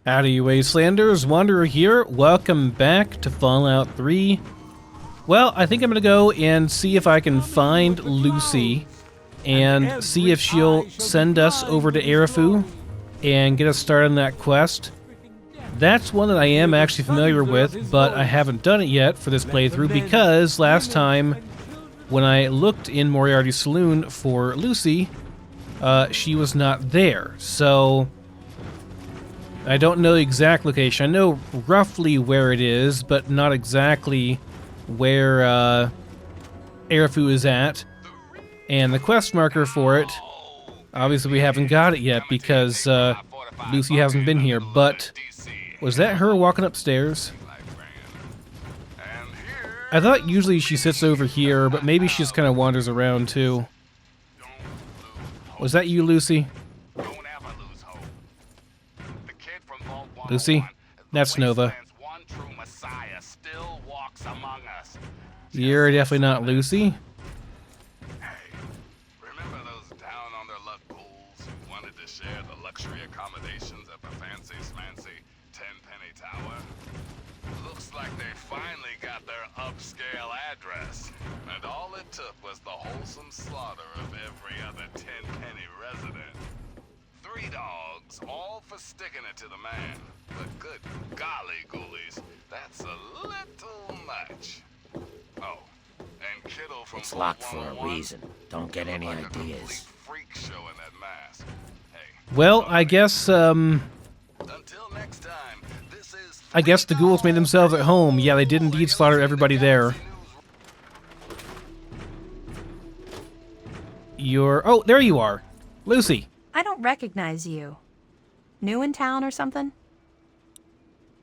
Howdy, Wastelanders. Wanderer here. Welcome back to Fallout 3. Well, I think I'm going to go and see if I can find Lucy and see if she'll send us over to Arefu and get us started on that quest. That's one that I am actually familiar with, but I haven't done it yet for this playthrough because last time when I looked in Moriarty's saloon for Lucy, she was not there. So I don't know the exact location. I know roughly where it is, but not exactly where Arefu is at. And the quest marker for it, obviously we haven't got it yet because Lucy hasn't been here, but was that her walking upstairs? I thought usually she sits over here, but maybe she just kind of wanders around too. Was that you, Lucy? Lucy? That's Nova. You're definitely not Lucy. Remember those down on their luck ghouls who wanted to share the luxury accommodations at the fancy smancy 10-penny tower? Looks like they finally got their upscale address, and all it took was the wholesome slaughter of every other 10-penny resident. 3 dogs, all for sticking it to the man. But good golly, ghoulies, that's a little much. Oh, and Kittle from It's locked for a reason. Don't get any ideas. Freak show in that mask. Hey, Well, I guess, until next time, this is I guess the ghouls made themselves at home. Yeah, they did indeed slaughter everybody there. Oh, there you are. Lucy. I don't recognize you. New in town or something?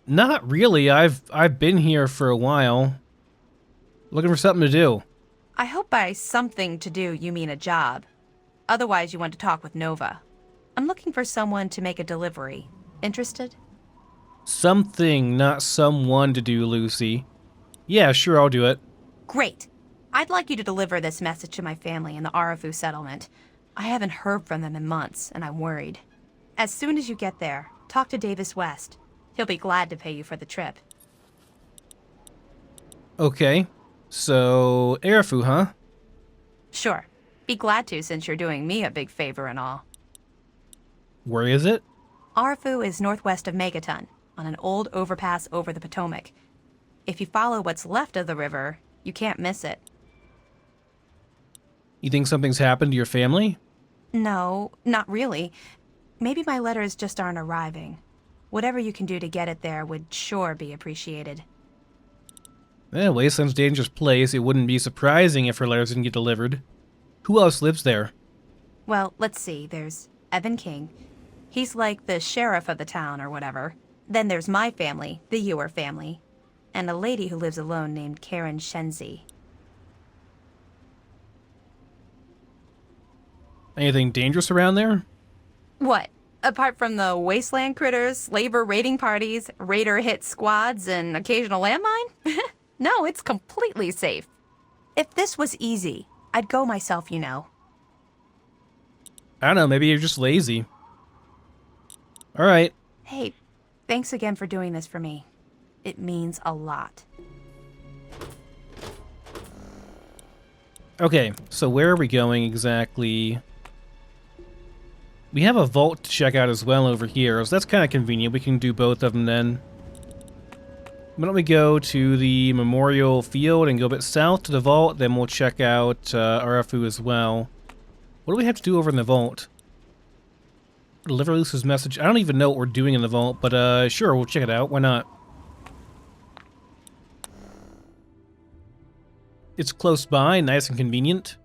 Not really. I've been here for a while. Looking for something to do. I hope by something to do you mean a job. Otherwise you want to talk with Nova. I'm looking for someone to make a delivery. Interested? Something, not someone to do, Lucy. Yeah, sure, I'll do it. Great. I'd like you to deliver this message to my family in the Arefu settlement. I haven't heard from them in months, and I'm worried. As soon as you get there, talk to Davis West. He'll be glad to pay you for the trip. Okay. So, Arefu, huh? Sure. Be glad to since you're doing me a big favor and all. Where is it? Arefu is northwest of Megaton, on an old overpass over the Potomac. If you follow what's left of the river, you can't miss it. You think something's happened to your family? No, not really. Maybe my letters just aren't arriving. Whatever you can do to get it there would sure be appreciated. Wasteland's a dangerous place. It wouldn't be surprising if her letters didn't get delivered. Who else lives there? Well, let's see. There's Evan King. He's like the sheriff of the town or whatever. Then there's my family, the Ewer family, and a lady who lives alone named Karen Shenzi. Anything dangerous around there? What? Apart from the wasteland critters, labor raiding parties, raider hit squads, and occasional landmine? No, it's completely safe. If this was easy, I'd go myself, you know. I don't know, maybe you're just lazy. Alright. Hey, thanks again for doing this for me. It means a lot. Okay, so where are we going exactly? We have a vault to check out as well over here, so that's kind of convenient. We can do both of them then. Why don't we go to the memorial field and go a bit south to the vault, then we'll check out Arefu as well. What do we have to do over in the vault? Deliver Lucy's message. I don't even know what we're doing in the vault, but sure, we'll check it out. Why not? It's close by, nice and convenient.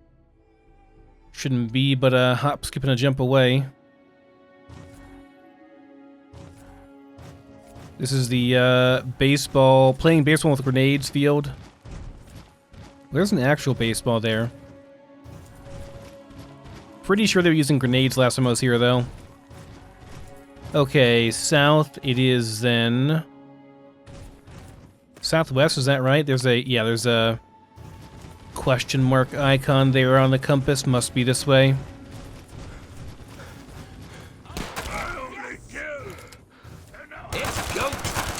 Shouldn't be, but a hop, skip, and a jump away. This is the playing baseball with grenades field. There's an actual baseball there. Pretty sure they were using grenades last time I was here, though. Okay, south it is then. Southwest, is that right? There's a question mark icon there on the compass. Must be this way. It's go time.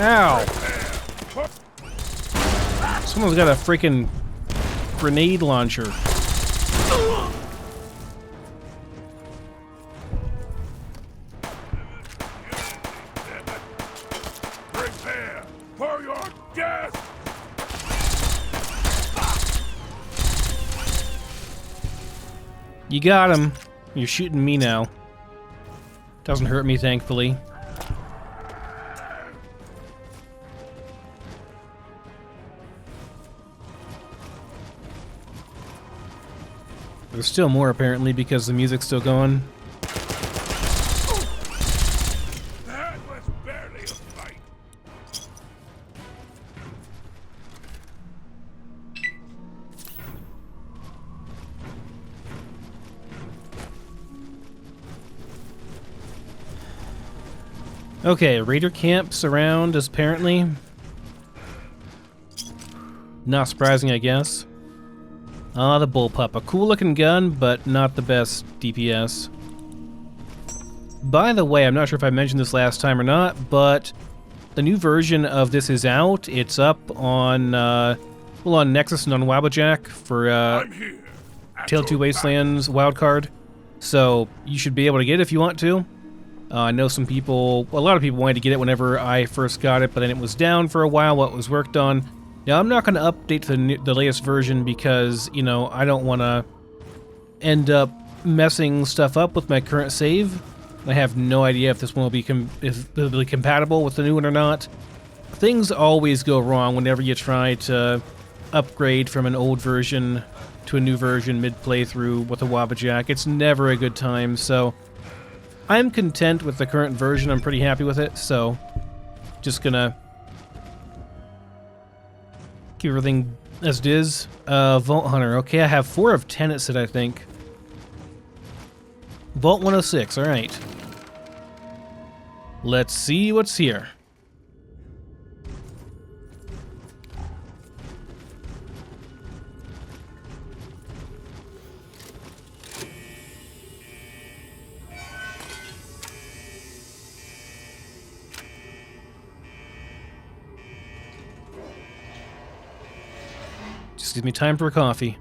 Ow! Someone's got a freaking grenade launcher. Prepare for your death! You got him. You're shooting me now. Doesn't hurt me, thankfully. There's still more, apparently, because the music's still going. That was barely a fight. Okay, raider camps around, apparently. Not surprising, I guess. Ah, the bullpup. A cool-looking gun, but not the best DPS. By the way, I'm not sure if I mentioned this last time or not, but the new version of this is out. It's up on, well, on Nexus and on Wabajack for, I'm here. Tale 2 Wastelands wildcard. So, you should be able to get it if you want to. I know some people, well, a lot of people wanted to get it whenever I first got it, but then it was down for a while while it was worked on. Now, I'm not going to update to the latest version because, you know, I don't want to end up messing stuff up with my current save. I have no idea if this one will be compatible with the new one or not. Things always go wrong whenever you try to upgrade from an old version to a new version mid-playthrough with a Wabajack. It's never a good time, so I'm content with the current version. I'm pretty happy with it, so just gonna keep everything as it is. Vault Hunter. Okay, I have 4 of 10 it said, I think. Vault 106, alright. Let's see what's here. Just give me time for a coffee.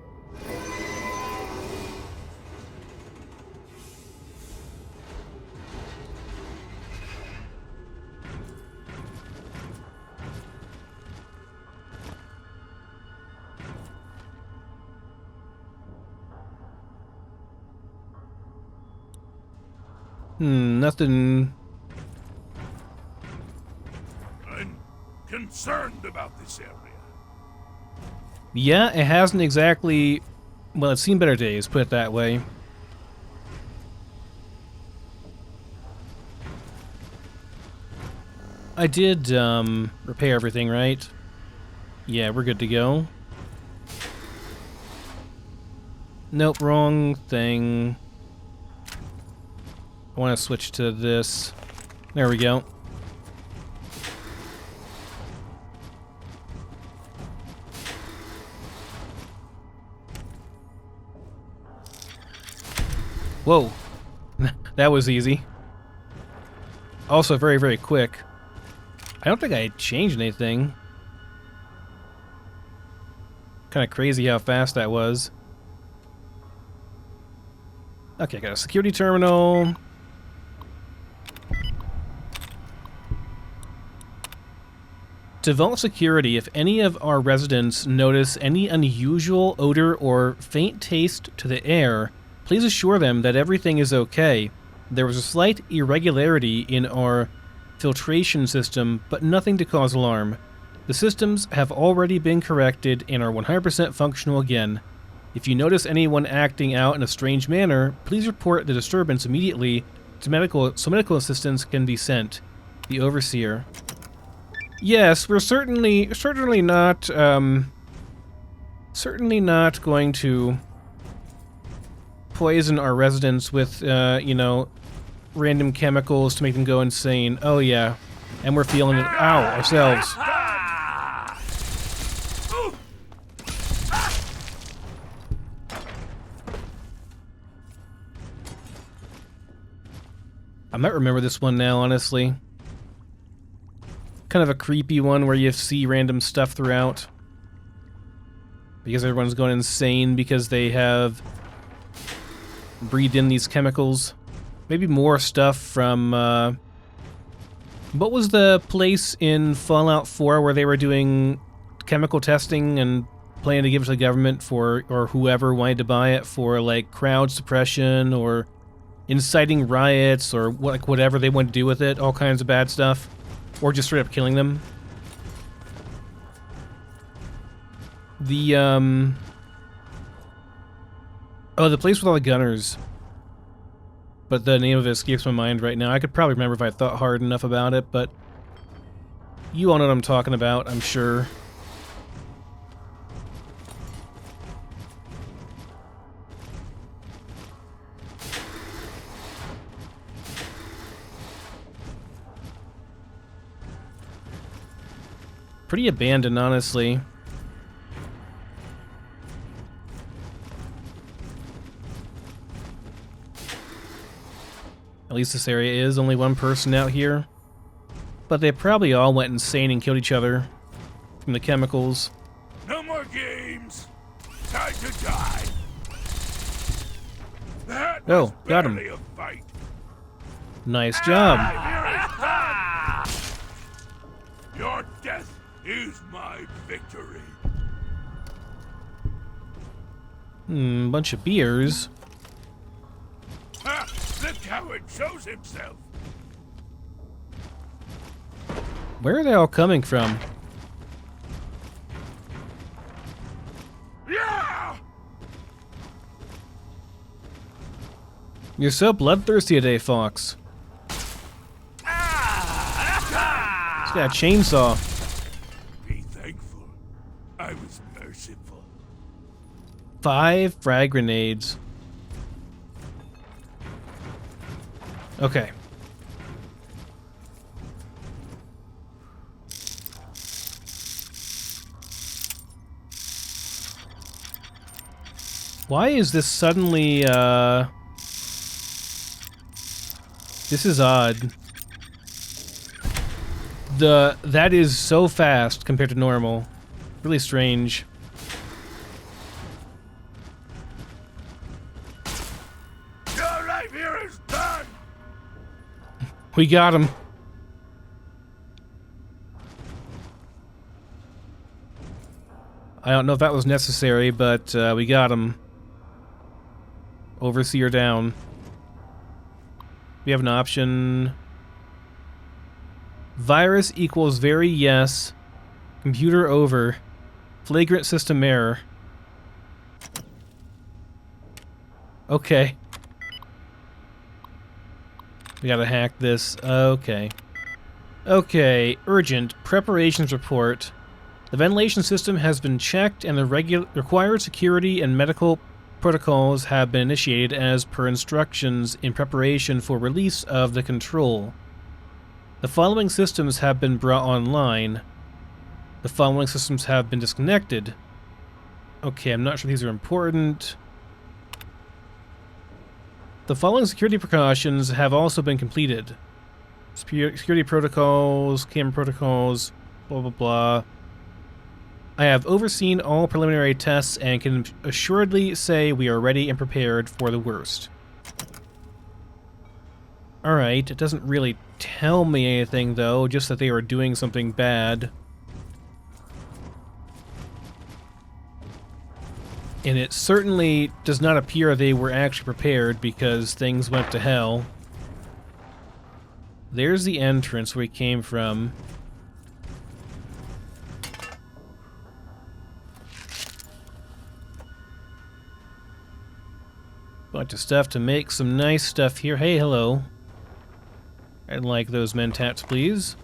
Nothing. I'm concerned about this area. Yeah, it hasn't exactly... Well, it's seen better days, put it that way. I did, repair everything, right? Yeah, we're good to go. Nope, wrong thing. I want to switch to this. There we go. Whoa. That was easy. Also very, very quick. I don't think I changed anything. Kind of crazy how fast that was. Okay, got a security terminal. To Vault Security, if any of our residents notice any unusual odor or faint taste to the air, please assure them that everything is okay. There was a slight irregularity in our filtration system, but nothing to cause alarm. The systems have already been corrected and are 100% functional again. If you notice anyone acting out in a strange manner, please report the disturbance immediately so medical assistance can be sent. The Overseer. Yes, we're certainly not going to poison our residents with, you know, random chemicals to make them go insane. Oh yeah, and we're feeling it, ow, ourselves. I might remember this one now, honestly. Kind of a creepy one where you see random stuff throughout. Because everyone's going insane because they have breathed in these chemicals. Maybe more stuff from, what was the place in Fallout 4 where they were doing chemical testing and planning to give it to the government for, or whoever wanted to buy it for, like, crowd suppression or inciting riots or like whatever they wanted to do with it, all kinds of bad stuff, or just straight up killing them. The oh, the place with all the gunners, but the name of it escapes my mind right now. I could probably remember if I thought hard enough about it, but you all know what I'm talking about, I'm sure. Pretty abandoned, honestly. At least this area is. Only one person out here. But they probably all went insane and killed each other from the chemicals. No more games. Time to die. That Oh, got him. a fight. Nice job. Your death is my victory. Bunch of beers. Ha! The coward shows himself. Where are they all coming from? Yeah! You're so bloodthirsty today, Fox. He's got a chainsaw. Be thankful. I was merciful. 5 frag grenades. Okay. Why is this suddenly, this is odd. That is so fast compared to normal. Really strange. Your life here is done. We got him. I don't know if that was necessary, but we got him. Overseer down. We have an option. Virus equals very yes. Computer over. Flagrant system error. Okay. We gotta hack this. Okay. Okay, urgent. Preparations report. The ventilation system has been checked and the required security and medical protocols have been initiated as per instructions in preparation for release of the control. The following systems have been brought online. The following systems have been disconnected. Okay, I'm not sure these are important. The following security precautions have also been completed. Security protocols, camera protocols, blah blah blah. I have overseen all preliminary tests and can assuredly say we are ready and prepared for the worst. Alright, it doesn't really tell me anything though, just that they were doing something bad. And it certainly does not appear they were actually prepared because things went to hell. There's the entrance we came from. Bunch of stuff to make some nice stuff here. Hey, hello. I'd like those mentats, please.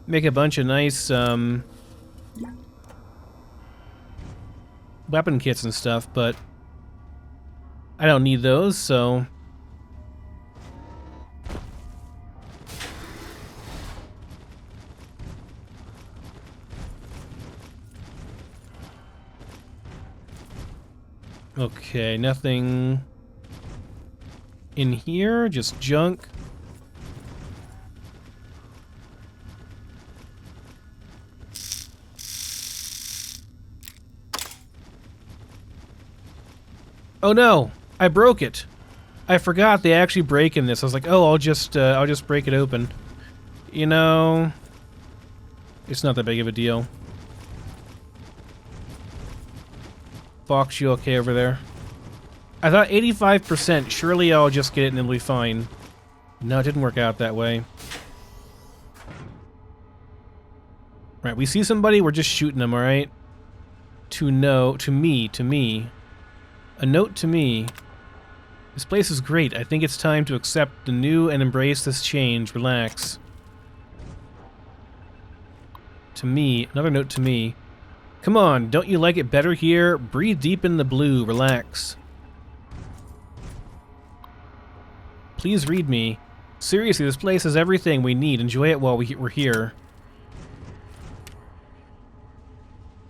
Make a bunch of nice, weapon kits and stuff, but I don't need those, so... Okay, nothing in here? Just junk. Oh no! I broke it! I forgot they actually break in this. I was like, oh, I'll just break it open. You know, it's not that big of a deal. Fox, you okay over there? I thought 85%. Surely I'll just get it and it'll be fine. No, it didn't work out that way. Right, we see somebody, we're just shooting them, alright? To me. A note to me. This place is great. I think it's time to accept the new and embrace this change. Relax. To me. Another note to me. Come on, don't you like it better here? Breathe deep in the blue. Relax. Please read me. Seriously, this place has everything we need. Enjoy it while we're here.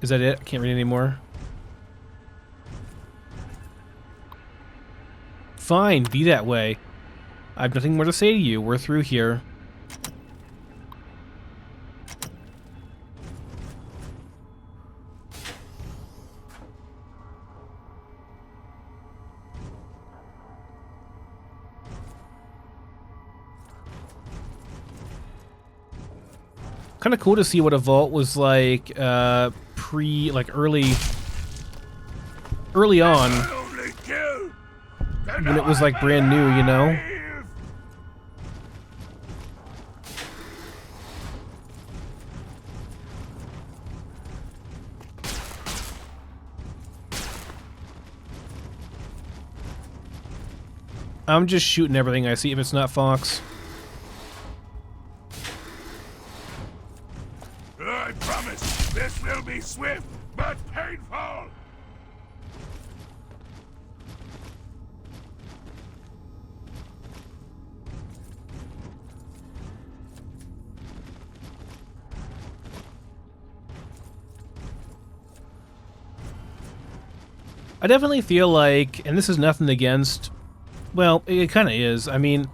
Is that it? I can't read anymore. Fine, be that way. I have nothing more to say to you. We're through here. Kind of cool to see what a vault was like early on, when it was like brand new, you know? I'm just shooting everything I see if it's not Fox. I promise, this will be swift but painful. I definitely feel like, and this is nothing against, well, it kind of is. I mean,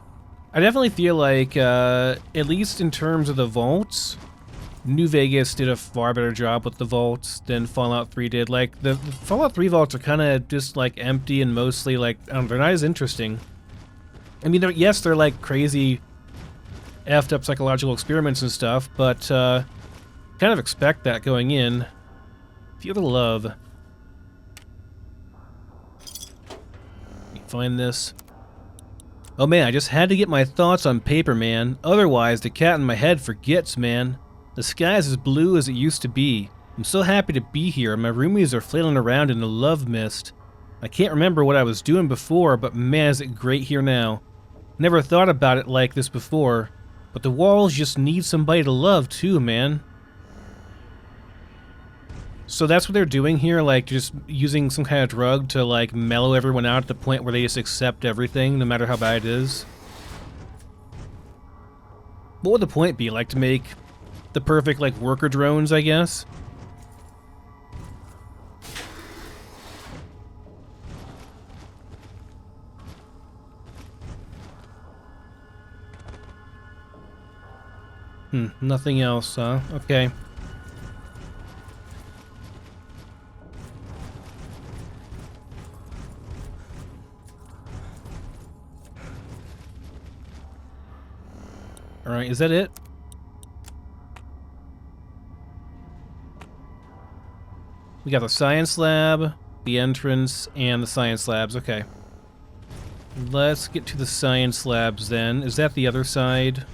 I definitely feel like, at least in terms of the vaults, New Vegas did a far better job with the vaults than Fallout 3 did. Like, the Fallout 3 vaults are kind of just, like, empty and mostly, like, I don't know, they're not as interesting. I mean, yes, they're, like, crazy, effed up psychological experiments and stuff, but, kind of expect that going in. Feel the love. Find this. Oh man, I just had to get my thoughts on paper, man. Otherwise, the cat in my head forgets, man. The sky's as blue as it used to be. I'm so happy to be here, and my roomies are flailing around in the love mist. I can't remember what I was doing before, but man, is it great here now. Never thought about it like this before, but the walls just need somebody to love too, man. So that's what they're doing here, like just using some kind of drug to like mellow everyone out at the point where they just accept everything, no matter how bad it is. What would the point be? Like to make the perfect like worker drones, I guess? Nothing else, huh? Okay. Alright, is that it? We got the science lab, the entrance, and the science labs. Okay. Let's get to the science labs then. Is that the other side?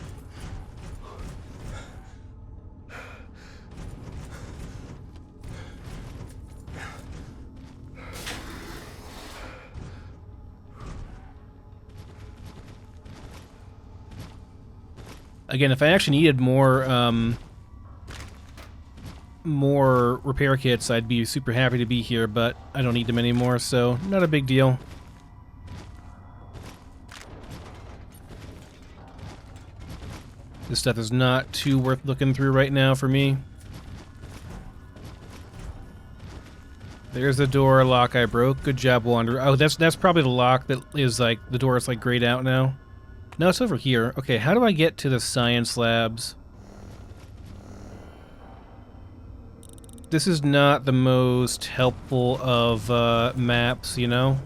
Again, if I actually needed more repair kits, I'd be super happy to be here, but I don't need them anymore, so not a big deal. This stuff is not too worth looking through right now for me. There's the door lock I broke. Good job, Wanderer. Oh, that's probably the lock that is like the door is like grayed out now. No, it's over here. Okay, how do I get to the science labs? This is not the most helpful of maps, you know?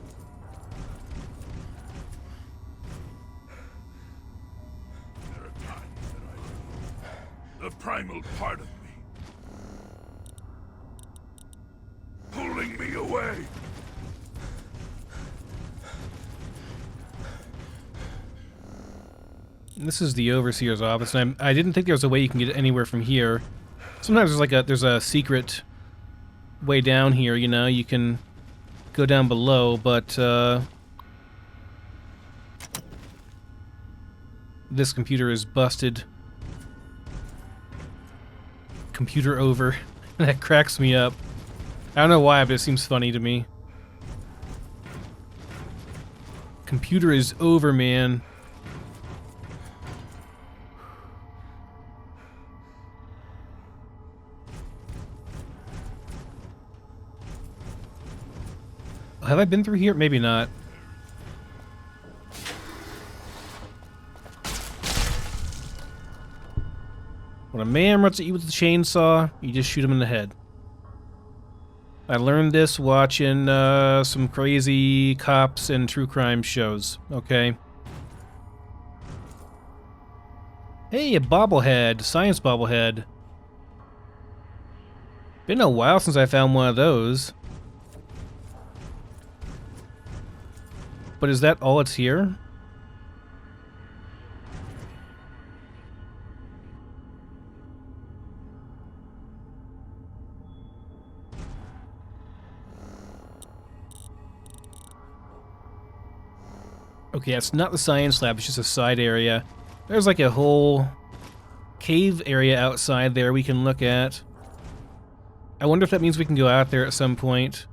There are times that the primal part of me pulling me away. This is the Overseer's office, and I didn't think there was a way you can get anywhere from here. Sometimes there's a secret way down here, you know, you can go down below, but this computer is busted. Computer over. That cracks me up. I don't know why, but it seems funny to me. Computer is over, man. Have I been through here? Maybe not. When a man runs at you with a chainsaw, you just shoot him in the head. I learned this watching some crazy cops and true crime shows, okay? Hey, a bobblehead. Science bobblehead. Been a while since I found one of those. But is that all it's here? Okay, it's not the science lab, it's just a side area. There's like a whole cave area outside there we can look at. I wonder if that means we can go out there at some point.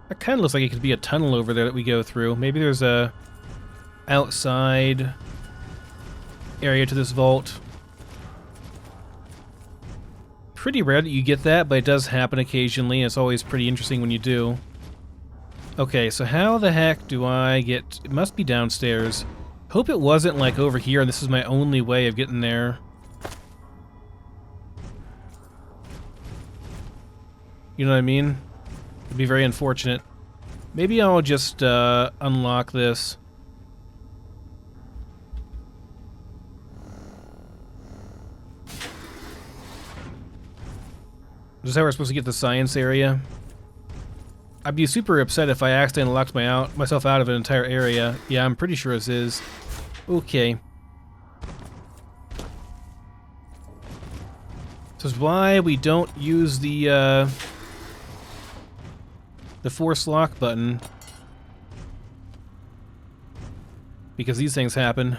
That kind of looks like it could be a tunnel over there that we go through. Maybe there's a outside area to this vault. Pretty rare that you get that, but it does happen occasionally. It's always pretty interesting when you do. Okay, so how the heck do I get... It must be downstairs. Hope it wasn't like over here and this is my only way of getting there. You know what I mean? It'd be very unfortunate. Maybe I'll just unlock this. Is this how we're supposed to get the science area? I'd be super upset if I accidentally locked myself out of an entire area. Yeah, I'm pretty sure this is. Okay. This is why we don't use the force lock button. Because these things happen.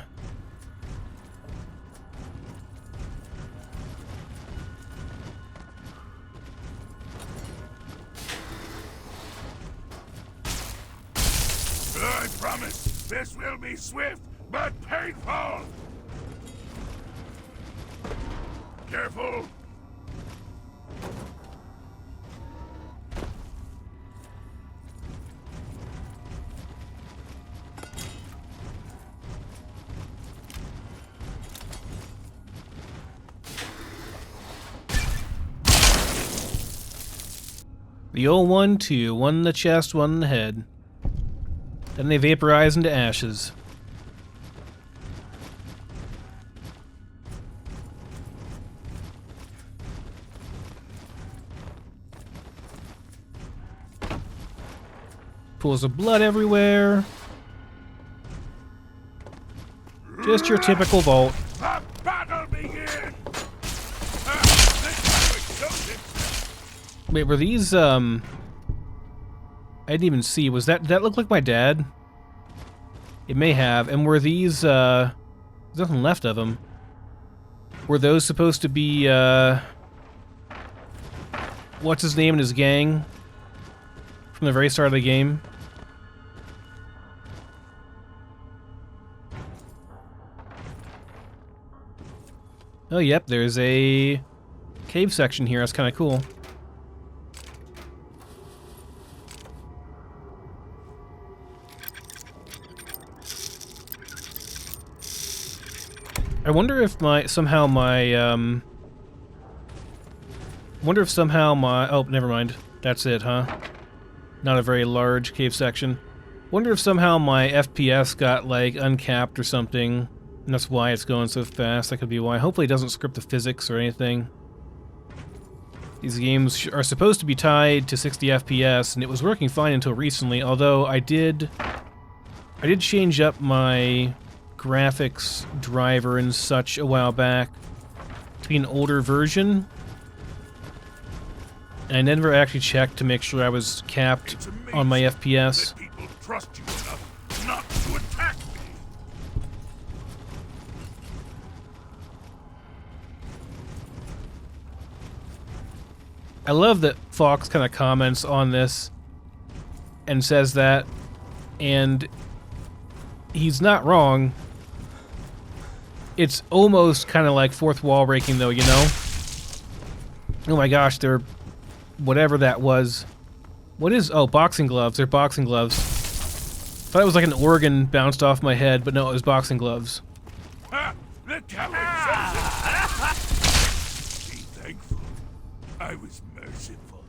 I promise, this will be swift but painful. Careful. The old 1-2, one in the chest, one in the head. Then they vaporize into ashes. Pools of blood everywhere. Just your typical vault. The battle begins. Wait, were these, I didn't even see. Was that look like my dad? It may have. And were these, there's nothing left of them. Were those supposed to be, what's his name and his gang? From the very start of the game? Oh, yep, there's a cave section here. That's kind of cool. I wonder if somehow my oh, never mind. That's it, huh? Not a very large cave section. Wonder if somehow my FPS got, like, uncapped or something, and that's why it's going so fast. That could be why. Hopefully it doesn't script the physics or anything. These games are supposed to be tied to 60 FPS, and it was working fine until recently, although I did change up my graphics driver and such a while back to be an older version. And I never actually checked to make sure I was capped on my FPS. People trust you enough not to attack me. I love that Fox kind of comments on this and says that, and he's not wrong. It's almost kind of like fourth wall breaking, though, you know? Oh my gosh, they're... whatever that was. What is... oh, boxing gloves. They're boxing gloves. Thought it was like an organ bounced off my head, but no, it was boxing gloves. Ha! The coward! Be thankful. I was merciful.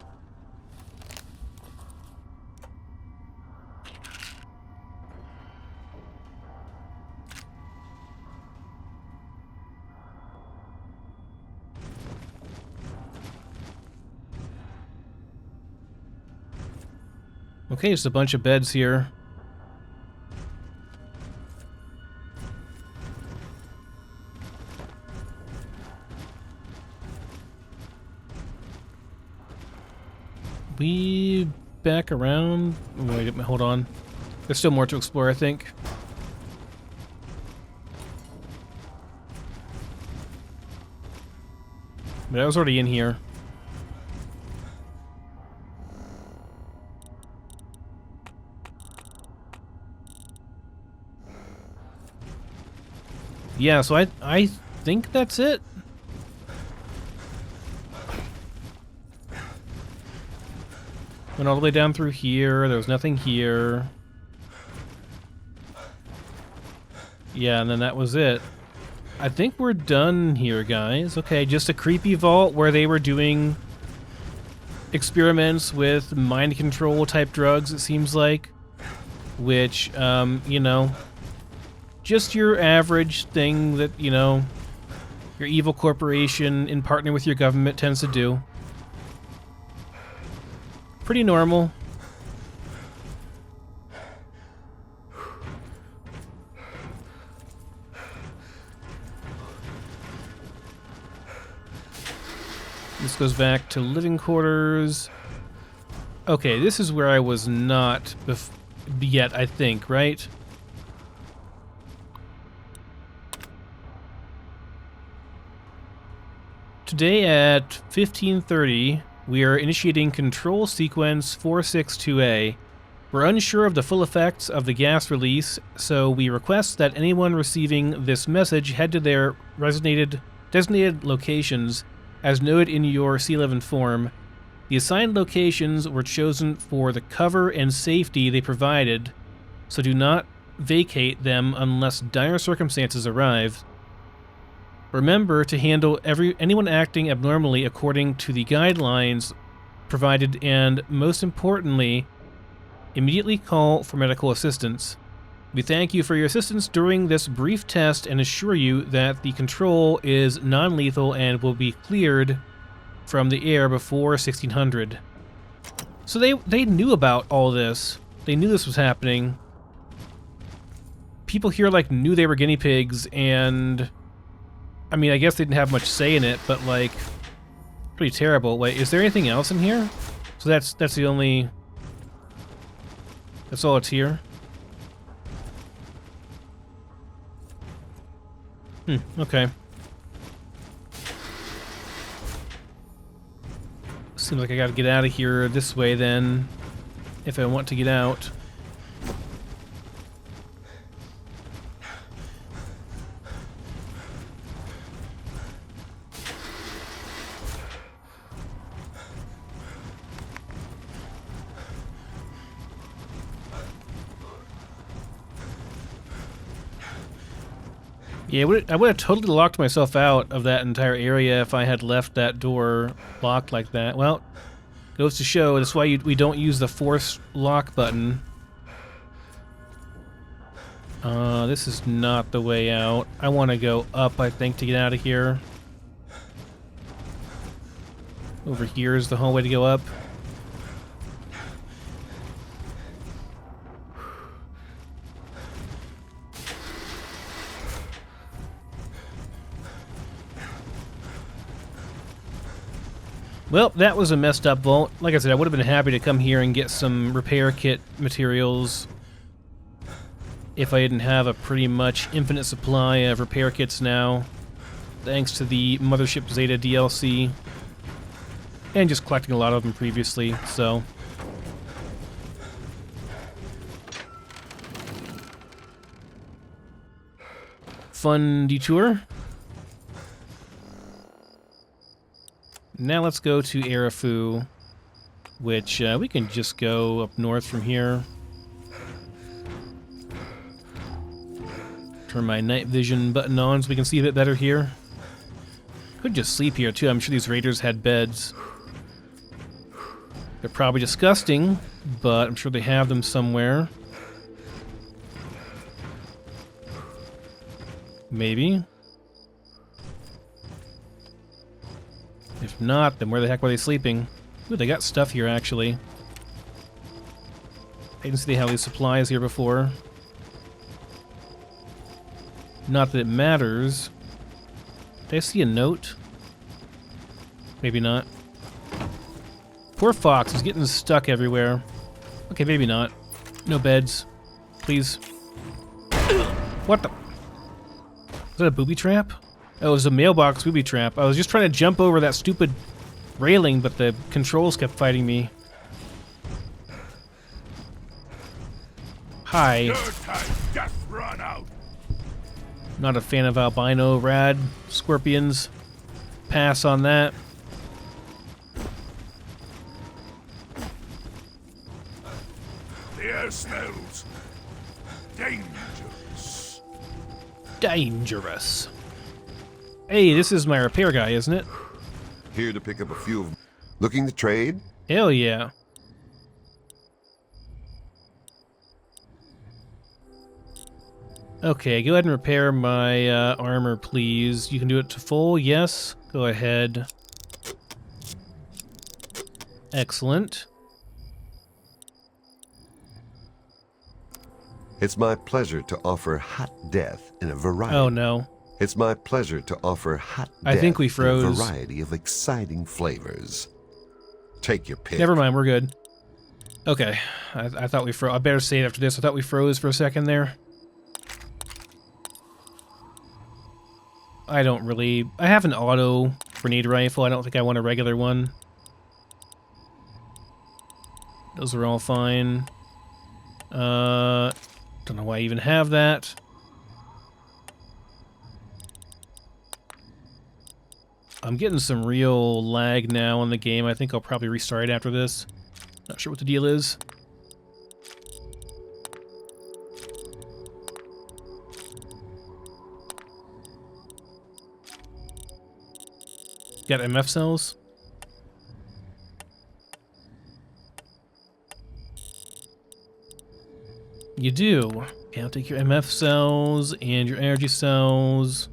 Okay, just a bunch of beds here. We back around. Wait, hold on. There's still more to explore, I think. But I was already in here. Yeah, so I think that's it. Went all the way down through here. There was nothing here. Yeah, and then that was it. I think we're done here, guys. Okay, just a creepy vault where they were doing experiments with mind control type drugs, it seems like. Which, you know, just your average thing that, you know, your evil corporation in partner with your government tends to do. Pretty normal. This goes back to living quarters. Okay, this is where I was not yet, I think, right? Today at 15:30, we are initiating Control Sequence 462A. We're unsure of the full effects of the gas release, so we request that anyone receiving this message head to their designated locations as noted in your C11 form. The assigned locations were chosen for the cover and safety they provided, so do not vacate them unless dire circumstances arrive. Remember to handle anyone acting abnormally according to the guidelines provided, and most importantly, immediately call for medical assistance. We thank you for your assistance during this brief test and assure you that the control is non-lethal and will be cleared from the air before 1600. So they knew about all this. They knew this was happening. People here like knew they were guinea pigs, and I mean, I guess they didn't have much say in it, but like pretty terrible. Wait, is there anything else in here? So that's the only... that's all it's here? Okay. Seems like I gotta get out of here this way then, if I want to get out. Yeah, I would have totally locked myself out of that entire area if I had left that door locked like that. Well, goes to show, that's why we don't use the force lock button. This is not the way out. I want to go up, I think, to get out of here. Over here is the hallway to go up. Well, that was a messed up vault. Like I said, I would have been happy to come here and get some repair kit materials if I didn't have a pretty much infinite supply of repair kits now, thanks to the Mothership Zeta DLC, and just collecting a lot of them previously, so... Fun detour. Now let's go to Arefu, which we can just go up north from here. Turn my night vision button on so we can see a bit better here. Could just sleep here too. I'm sure these raiders had beds. They're probably disgusting, but I'm sure they have them somewhere. Maybe. If not, then where the heck were they sleeping? Ooh, they got stuff here, actually. I didn't see they have these supplies here before. Not that it matters. Did I see a note? Maybe not. Poor Fox is getting stuck everywhere. Okay, maybe not. No beds. Please. What the? Was that a booby trap? Oh, it was a mailbox booby trap. I was just trying to jump over that stupid railing, but the controls kept fighting me. Hi. Death run out. Not a fan of albino rad scorpions. Pass on that. The air smells dangerous. Dangerous. Hey, this is my repair guy, isn't it? Here to pick up a few of... Looking to trade? Hell yeah. Okay, go ahead and repair my armor, please. You can do it to full, yes. Go ahead. Excellent. It's my pleasure to offer hot death in a variety... Oh no. It's my pleasure to offer hot I death think we in a froze. variety of exciting flavors. Take your pick. Never mind, we're good. Okay, I thought we froze. I better save after this. I thought we froze for a second there. I don't really... I have an auto grenade rifle. I don't think I want a regular one. Those are all fine. Don't know why I even have that. I'm getting some real lag now on the game. I think I'll probably restart it after this. Not sure what the deal is. Got MF cells? You do. Okay, I'll take your MF cells and your energy cells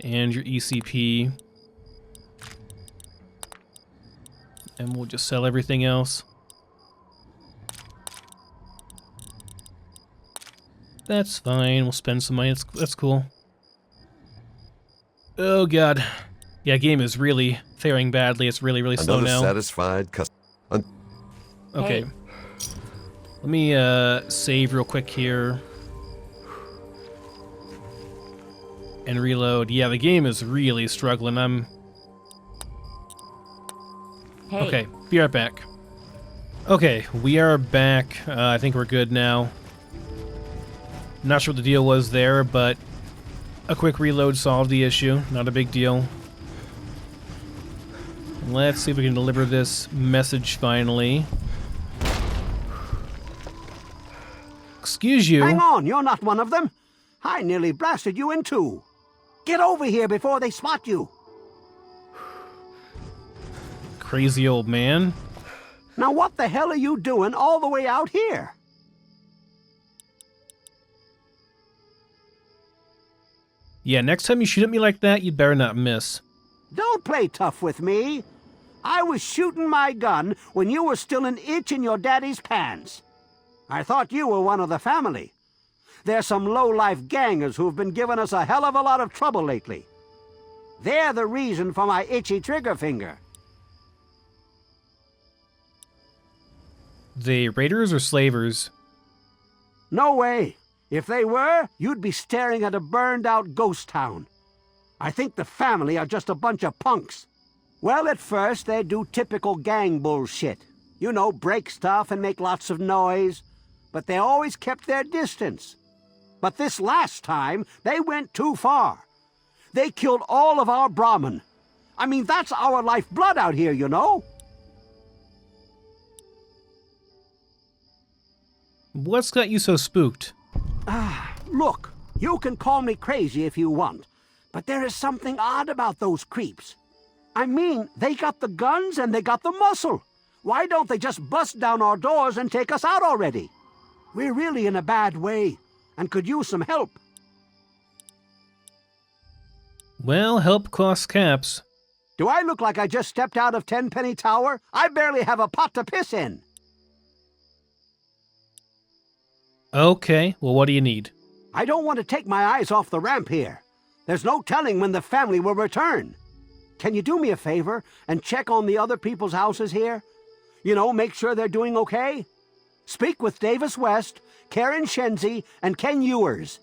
and your ECP. And we'll just sell everything else. That's fine. We'll spend some money. That's cool. Oh god. Yeah, game is really faring badly. It's really, really slow Another now. satisfied customer. Okay. Hey. Let me save real quick here. And reload. Yeah, the game is really struggling. Hey. Okay, be right back. Okay, we are back. I think we're good now. Not sure what the deal was there, but a quick reload solved the issue. Not a big deal. Let's see if we can deliver this message finally. Excuse you. Hang on, you're not one of them. I nearly blasted you in two. Get over here before they spot you. Crazy old man. Now what the hell are you doing all the way out here? Yeah, next time you shoot at me like that, you'd better not miss. Don't play tough with me. I was shooting my gun when you were still an itch in your daddy's pants. I thought you were one of the family. There's some low-life gangers who've been giving us a hell of a lot of trouble lately. They're the reason for my itchy trigger finger. The raiders or slavers? No way. If they were, you'd be staring at a burned-out ghost town. I think the family are just a bunch of punks. Well, at first, they do typical gang bullshit. You know, break stuff and make lots of noise. But they always kept their distance. But this last time, they went too far. They killed all of our Brahmin. I mean, that's our lifeblood out here, you know? What's got you so spooked? Look, you can call me crazy if you want, but there is something odd about those creeps. I mean, they got the guns and they got the muscle. Why don't they just bust down our doors and take us out already? We're really in a bad way and could use some help. Well, help costs caps. Do I look like I just stepped out of Tenpenny Tower? I barely have a pot to piss in. Okay, well, what do you need? I don't want to take my eyes off the ramp here. There's no telling when the family will return. Can you do me a favor and check on the other people's houses here? You know, make sure they're doing okay? Speak with Davis West, Karen Shenzi, and Ken Ewers.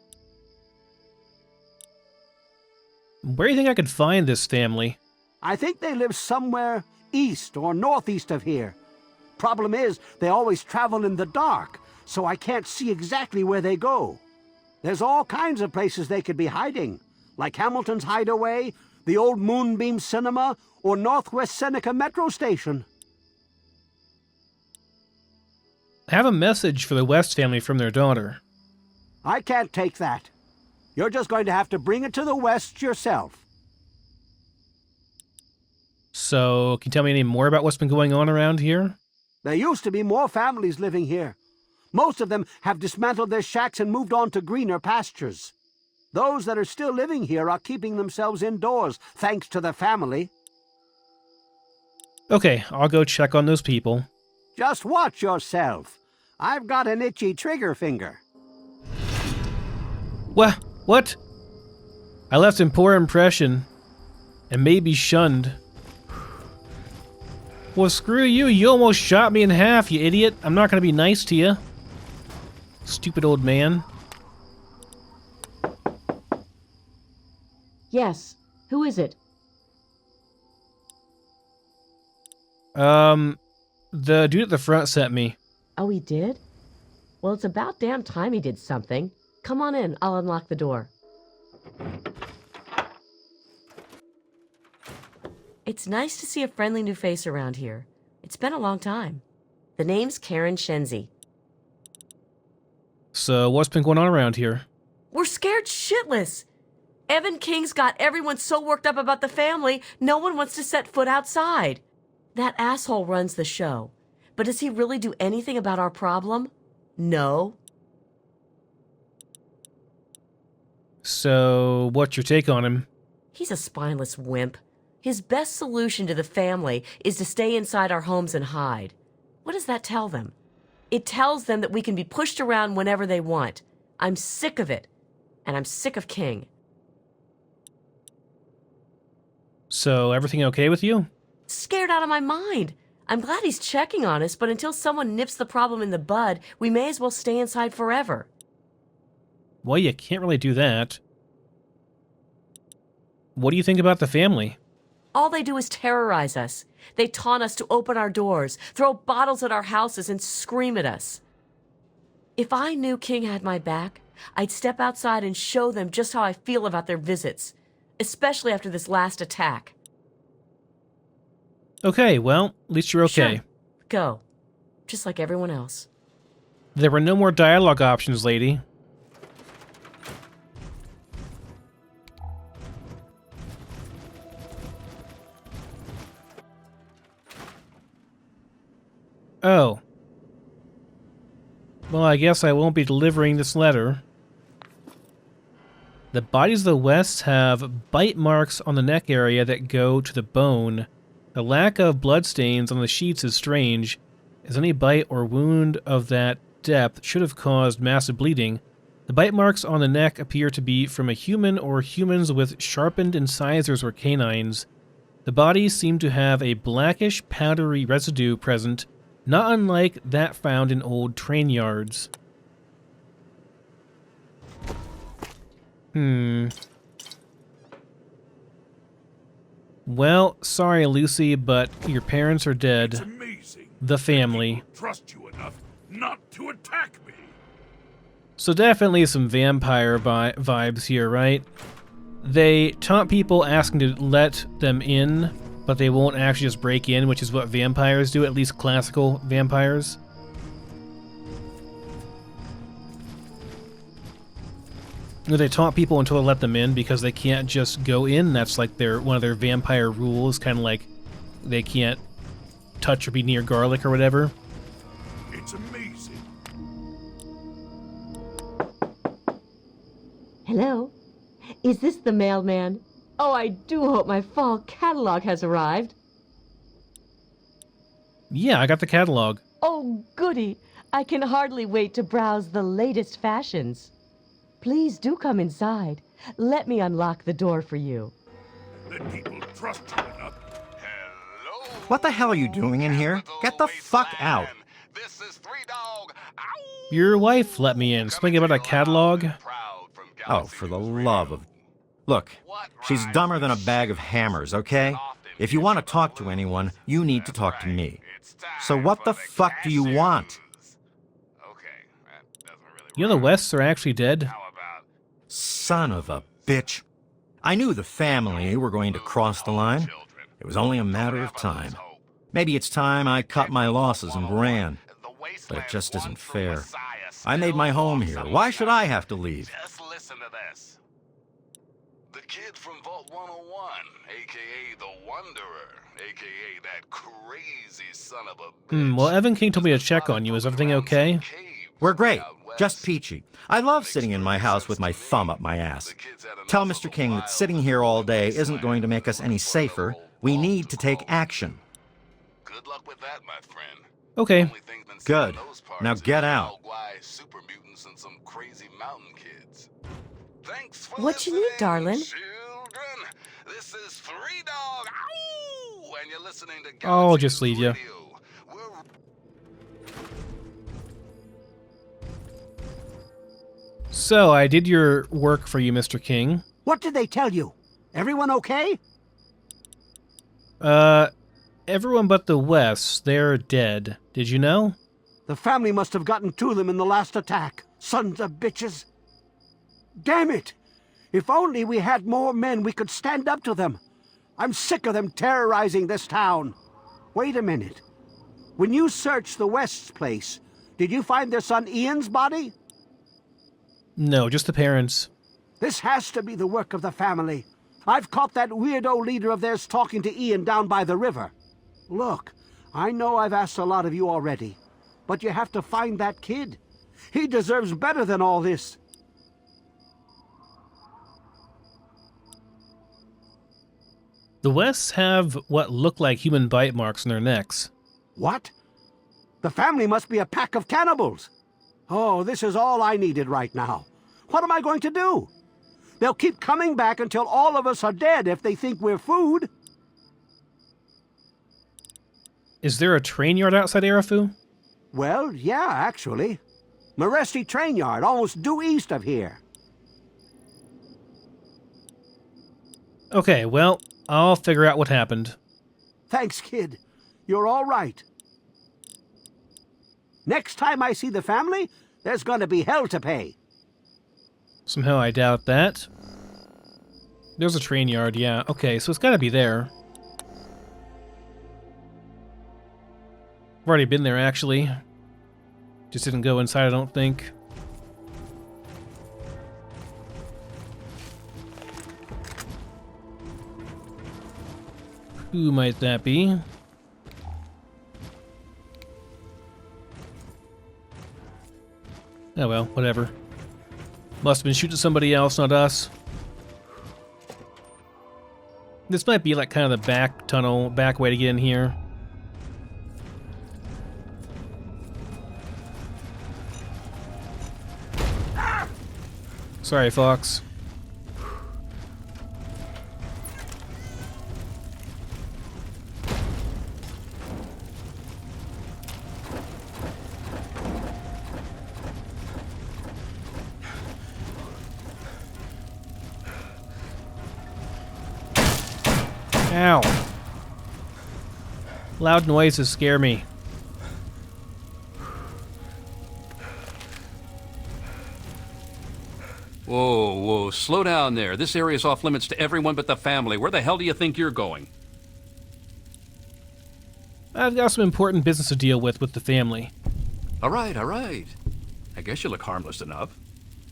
Where do you think I could find this family? I think they live somewhere east or northeast of here. Problem is, they always travel in the dark, so I can't see exactly where they go. There's all kinds of places they could be hiding, like Hamilton's Hideaway, the old Moonbeam Cinema, or Northwest Seneca Metro Station. I have a message for the West family from their daughter. I can't take that. You're just going to have to bring it to the West yourself. So, can you tell me any more about what's been going on around here? There used to be more families living here. Most of them have dismantled their shacks and moved on to greener pastures. Those that are still living here are keeping themselves indoors, thanks to the family. Okay, I'll go check on those people. Just watch yourself. I've got an itchy trigger finger. What? I left an poor impression and may be shunned. Well, screw you. You almost shot me in half, you idiot. I'm not going to be nice to you. Stupid old man. Yes. Who is it? The dude at the front sent me. Oh, he did? Well, it's about damn time he did something. Come on in. I'll unlock the door. It's nice to see a friendly new face around here. It's been a long time. The name's Karen Shenzi. So, what's been going on around here? We're scared shitless. Evan King's got everyone so worked up about the family, no one wants to set foot outside. That asshole runs the show. But does he really do anything about our problem? No. So, what's your take on him? He's a spineless wimp. His best solution to the family is to stay inside our homes and hide. What does that tell them? It tells them that we can be pushed around whenever they want. I'm sick of it. And I'm sick of King. So, everything okay with you? Scared out of my mind. I'm glad he's checking on us, but until someone nips the problem in the bud, we may as well stay inside forever. Well, you can't really do that. What do you think about the family? All they do is terrorize us. They taunt us to open our doors, throw bottles at our houses, and scream at us. If I knew King had my back, I'd step outside and show them just how I feel about their visits, especially after this last attack. Okay, well, at least you're okay. Sure. Go. Just like everyone else. There were no more dialogue options, lady. Oh. Well, I guess I won't be delivering this letter. The bodies of the West have bite marks on the neck area that go to the bone. The lack of bloodstains on the sheets is strange, as any bite or wound of that depth should have caused massive bleeding. The bite marks on the neck appear to be from a human or humans with sharpened incisors or canines. The bodies seem to have a blackish, powdery residue present, not unlike that found in old train yards. Well, sorry, Lucy, but your parents are dead. It's amazing. The family. Trust you enough not to attack me. So definitely some vampire vibes here, right? They taunt people asking to let them in, but they won't actually just break in, which is what vampires do, at least classical vampires. They taunt people until they let them in because they can't just go in. That's like one of their vampire rules, kind of like they can't touch or be near garlic or whatever. It's amazing. Hello? Is this the mailman? Oh, I do hope my fall catalog has arrived. Yeah, I got the catalog. Oh, goody. I can hardly wait to browse the latest fashions. Please do come inside. Let me unlock the door for you. Let people trust you enough. Hello. What the hell are you doing in here? Get the fuck out. This is Three Dog. Ow! Your wife let me in. Something about a catalog? Oh, for the love of... Look, she's dumber than a bag of hammers, okay? If you want to talk to anyone, you need to talk to me. So what the fuck do you want? You know the Wests are actually dead? Son of a bitch. I knew the family were going to cross the line. It was only a matter of time. Maybe it's time I cut my losses and ran. But it just isn't fair. I made my home here. Why should I have to leave? Just listen to this. The kid from Vault 101, a.k.a. the Wanderer, a.k.a. that crazy son of a bitch. Well, Evan King told me to check on you. Is everything okay? We're great. Just peachy. I love sitting in my house with my thumb up my ass. Tell Mr. King that sitting here all day isn't going to make us any safer. We need to take action. Good luck with that, my friend. Okay. Good. Now get out. Super mutants and some crazy mountain kids. Thanks for What you need, listening, darling? Children. This is Three Dog. Ow! And you're listening to I'll just leave you. Radio. We're... So, I did your work for you, Mr. King. What did they tell you? Everyone okay? Everyone but the Wests, they're dead. Did you know? The family must have gotten to them in the last attack. Sons of bitches. Damn it! If only we had more men, we could stand up to them. I'm sick of them terrorizing this town. Wait a minute. When you searched the West's place, did you find their son Ian's body? No, just the parents. This has to be the work of the family. I've caught that weirdo leader of theirs talking to Ian down by the river. Look, I know I've asked a lot of you already, but you have to find that kid. He deserves better than all this. The Wests have what look like human bite marks on their necks. What? The family must be a pack of cannibals. Oh, this is all I needed right now. What am I going to do? They'll keep coming back until all of us are dead if they think we're food. Is there a train yard outside Arefu? Well, yeah, actually. Maresti train yard, almost due east of here. Okay, well, I'll figure out what happened. Thanks, kid. You're all right. Next time I see the family, there's gonna be hell to pay. Somehow I doubt that. There's a train yard, yeah. Okay, so it's gotta be there. I've already been there, actually. Just didn't go inside, I don't think. Who might that be? Oh well, whatever. Must have been shooting somebody else, not us. This might be like kind of the back tunnel, back way to get in here. Sorry, Fox. Ow. Loud noises scare me. Whoa, whoa, slow down there. This area's off limits to everyone but the family. Where the hell do you think you're going? I've got some important business to deal with the family. All right, all right. I guess you look harmless enough.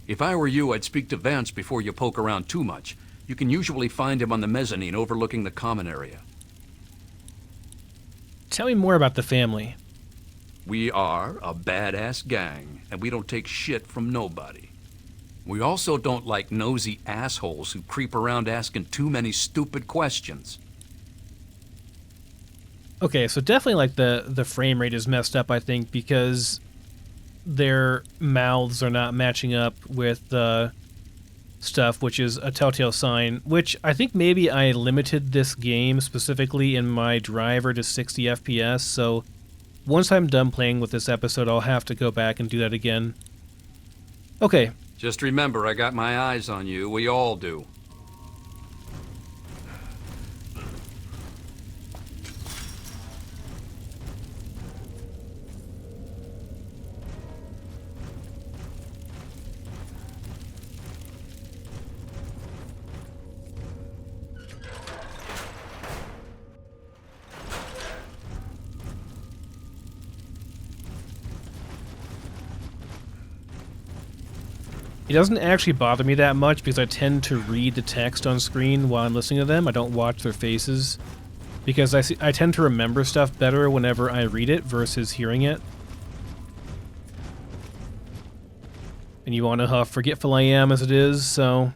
If I were you, I'd speak to Vance before you poke around too much. You can usually find him on the mezzanine overlooking the common area. Tell me more about the family. We are a badass gang, and we don't take shit from nobody. We also don't like nosy assholes who creep around asking too many stupid questions. Okay, so definitely like the frame rate is messed up, I think, because their mouths are not matching up with the stuff, which is a telltale sign, which I think maybe I limited this game specifically in my driver to 60 FPS, so once I'm done playing with this episode, I'll have to go back and do that again. Okay. Just remember, I got my eyes on you. We all do. It doesn't actually bother me that much because I tend to read the text on screen while I'm listening to them. I don't watch their faces because I tend to remember stuff better whenever I read it versus hearing it. And you all know how forgetful I am as it is, so...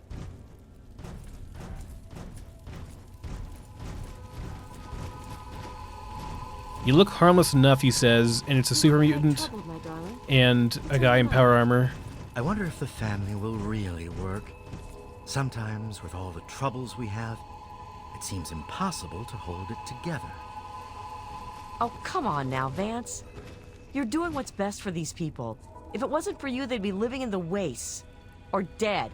You look harmless enough, he says, and it's a super mutant and a guy in power armor. I wonder if the family will really work. Sometimes, with all the troubles we have, it seems impossible to hold it together. Oh, come on now, Vance. You're doing what's best for these people. If it wasn't for you, they'd be living in the wastes. Or dead.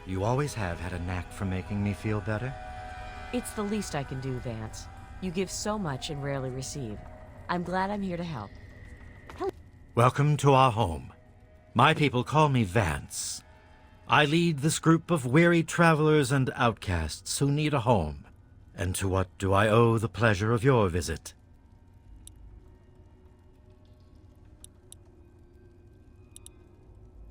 You always have had a knack for making me feel better. It's the least I can do, Vance. You give so much and rarely receive. I'm glad I'm here to help. Welcome to our home. My people call me Vance. I lead this group of weary travelers and outcasts who need a home. And to what do I owe the pleasure of your visit?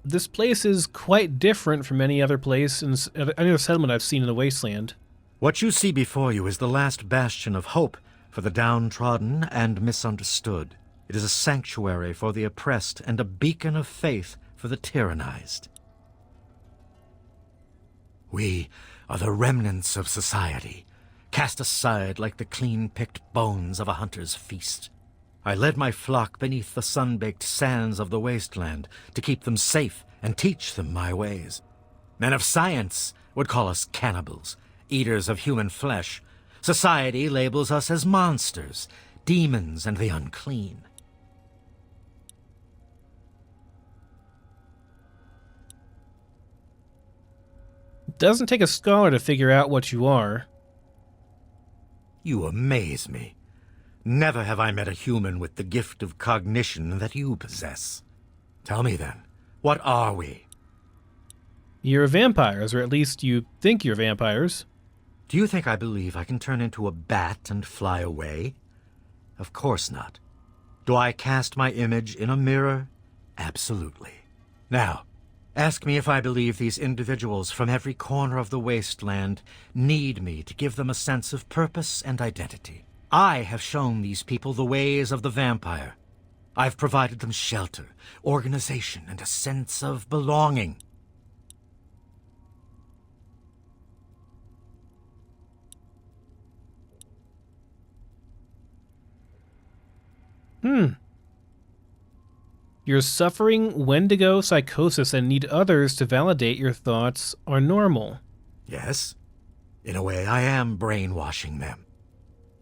This place is quite different from any other place in any other settlement I've seen in the Wasteland. What you see before you is the last bastion of hope for the downtrodden and misunderstood. It is a sanctuary for the oppressed and a beacon of faith for the tyrannized. We are the remnants of society, cast aside like the clean-picked bones of a hunter's feast. I led my flock beneath the sun-baked sands of the wasteland to keep them safe and teach them my ways. Men of science would call us cannibals, eaters of human flesh. Society labels us as monsters, demons and the unclean. It doesn't take a scholar to figure out what you are. You amaze me. Never have I met a human with the gift of cognition that you possess. Tell me then, what are we? You're vampires, or at least you think you're vampires. Do you think I believe I can turn into a bat and fly away? Of course not. Do I cast my image in a mirror? Absolutely. Now, ask me if I believe these individuals from every corner of the wasteland need me to give them a sense of purpose and identity. I have shown these people the ways of the vampire. I've provided them shelter, organization, and a sense of belonging. You're suffering Wendigo psychosis and need others to validate your thoughts are normal. Yes, in a way I am brainwashing them.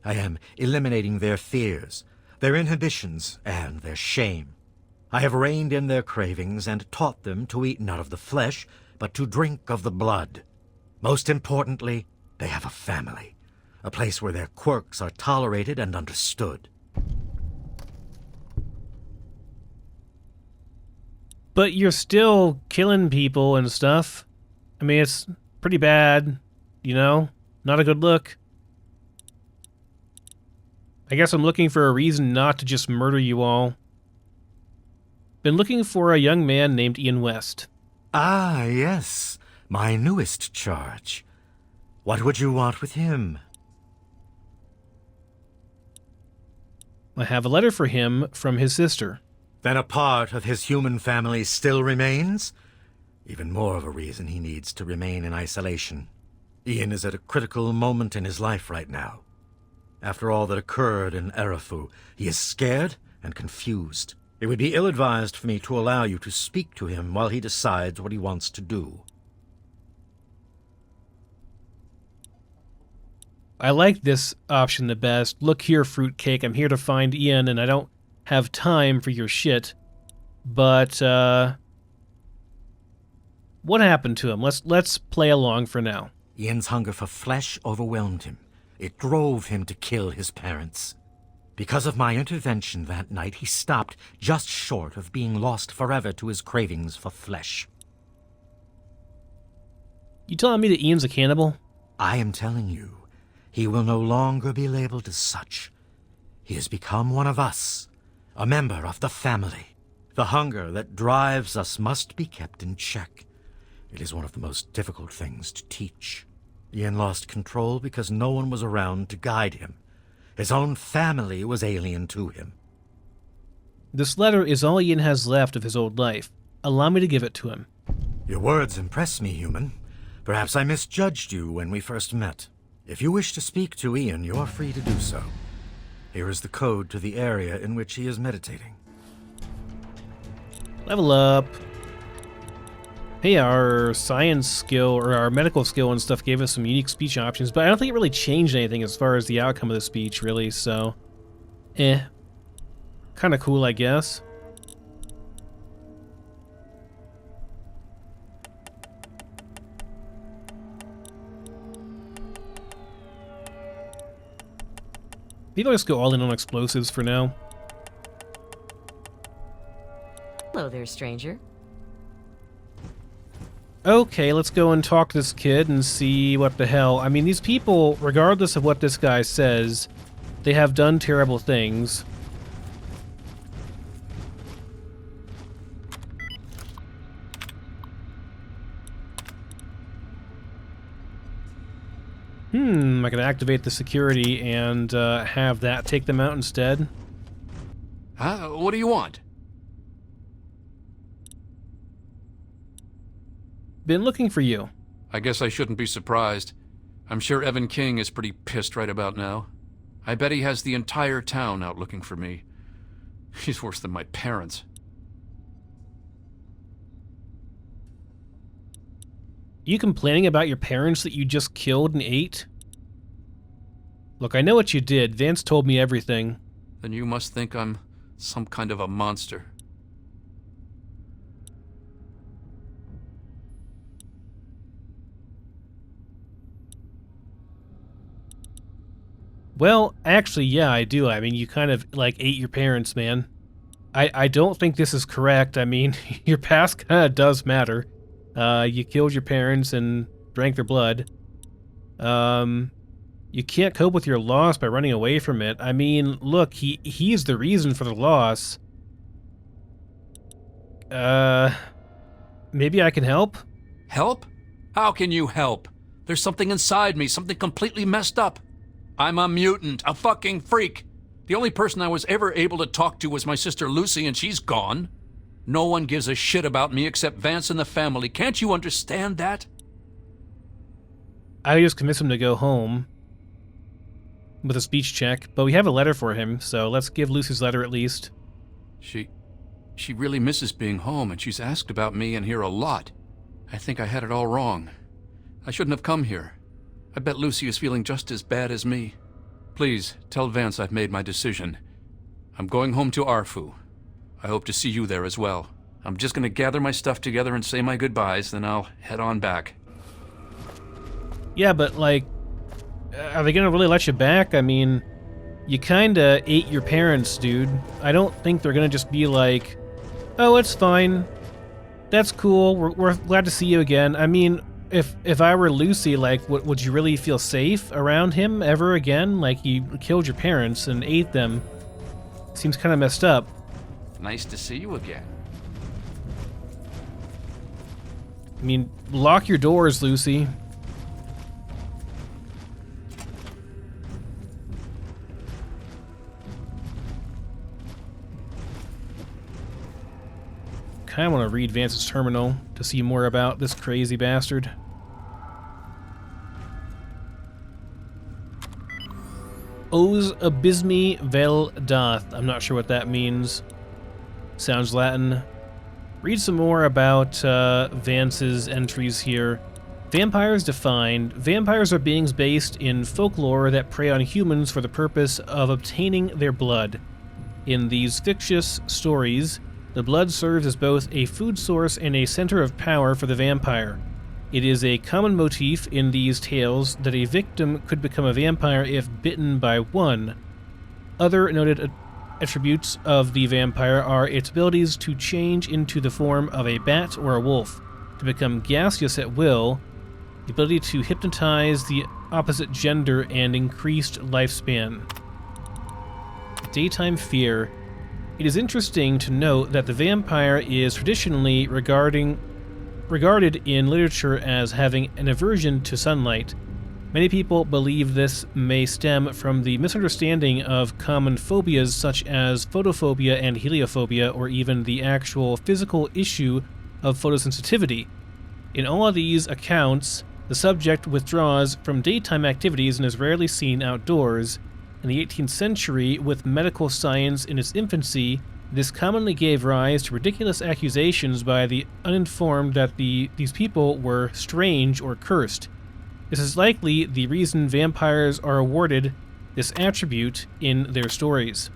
I am eliminating their fears, their inhibitions, and their shame. I have reined in their cravings and taught them to eat not of the flesh, but to drink of the blood. Most importantly, they have a family, a place where their quirks are tolerated and understood. But you're still killing people and stuff. I mean, it's pretty bad, you know? Not a good look. I guess I'm looking for a reason not to just murder you all. Been looking for a young man named Ian West. Ah, yes, my newest charge. What would you want with him? I have a letter for him from his sister. Then a part of his human family still remains? Even more of a reason he needs to remain in isolation. Ian is at a critical moment in his life right now. After all that occurred in Arefu, he is scared and confused. It would be ill-advised for me to allow you to speak to him while he decides what he wants to do. I like this option the best. Look here, fruitcake, I'm here to find Ian, and I don't have time for your shit. But, what happened to him? Let's play along for now. Ian's hunger for flesh overwhelmed him. It drove him to kill his parents. Because of my intervention that night, he stopped just short of being lost forever to his cravings for flesh. You telling me that Ian's a cannibal? I am telling you, he will no longer be labeled as such. He has become one of us, a member of the family. The hunger that drives us must be kept in check. It is one of the most difficult things to teach. Ian lost control because no one was around to guide him. His own family was alien to him. This letter is all Ian has left of his old life. Allow me to give it to him. Your words impress me, human. Perhaps I misjudged you when we first met. If you wish to speak to Ian, you are free to do so. Here is the code to the area in which he is meditating. Level up. Hey, our science skill, or our medical skill and stuff gave us some unique speech options, but I don't think it really changed anything as far as the outcome of the speech, really, so... Kinda cool, I guess. Maybe I'll just go all in on explosives for now. Hello there, stranger. Okay, let's go and talk to this kid and see what the hell. I mean, these people, regardless of what this guy says, they have done terrible things. I can activate the security and have that take them out instead. Huh? What do you want? Been looking for you. I guess I shouldn't be surprised. I'm sure Evan King is pretty pissed right about now. I bet he has the entire town out looking for me. He's worse than my parents. You complaining about your parents that you just killed and ate? Look, I know what you did. Vance told me everything. Then you must think I'm some kind of a monster. Well, actually, yeah, I do. I mean, you kind of, like, ate your parents, man. I don't think this is correct. I mean, your past kind of does matter. You killed your parents and drank their blood. You can't cope with your loss by running away from it. I mean, look, he's the reason for the loss. Maybe I can help? Help? How can you help? There's something inside me, something completely messed up. I'm a mutant, a fucking freak. The only person I was ever able to talk to was my sister Lucy, and she's gone. No one gives a shit about me except Vance and the family. Can't you understand that? I just convinced him to go home with a speech check, but we have a letter for him, so let's give Lucy's letter at least. She really misses being home, and she's asked about me and here a lot. I think I had it all wrong. I shouldn't have come here. I bet Lucy is feeling just as bad as me. Please, tell Vance I've made my decision. I'm going home to Arefu. I hope to see you there as well. I'm just gonna gather my stuff together and say my goodbyes, then I'll head on back. Yeah, but, like, are they gonna really let you back? I mean, you kinda ate your parents, dude. I don't think they're gonna just be like, oh, it's fine. That's cool. We're glad to see you again. I mean, if I were Lucy, like, would you really feel safe around him ever again? Like, you killed your parents and ate them. Seems kind of messed up. Nice to see you again. I mean, lock your doors, Lucy. I want to read Vance's terminal to see more about this crazy bastard. Os abysmi vel doth. I'm not sure what that means. Sounds Latin. Read some more about Vance's entries here. Vampires defined. Vampires are beings based in folklore that prey on humans for the purpose of obtaining their blood. In these fictitious stories, the blood serves as both a food source and a center of power for the vampire. It is a common motif in these tales that a victim could become a vampire if bitten by one. Other noted attributes of the vampire are its abilities to change into the form of a bat or a wolf, to become gaseous at will, the ability to hypnotize the opposite gender, and increased lifespan. Daytime fear. It is interesting to note that the vampire is traditionally regarded in literature as having an aversion to sunlight. Many people believe this may stem from the misunderstanding of common phobias such as photophobia and heliophobia, or even the actual physical issue of photosensitivity. In all of these accounts, the subject withdraws from daytime activities and is rarely seen outdoors. In the 18th century, with medical science in its infancy, this commonly gave rise to ridiculous accusations by the uninformed that these people were strange or cursed. This is likely the reason vampires are awarded this attribute in their stories.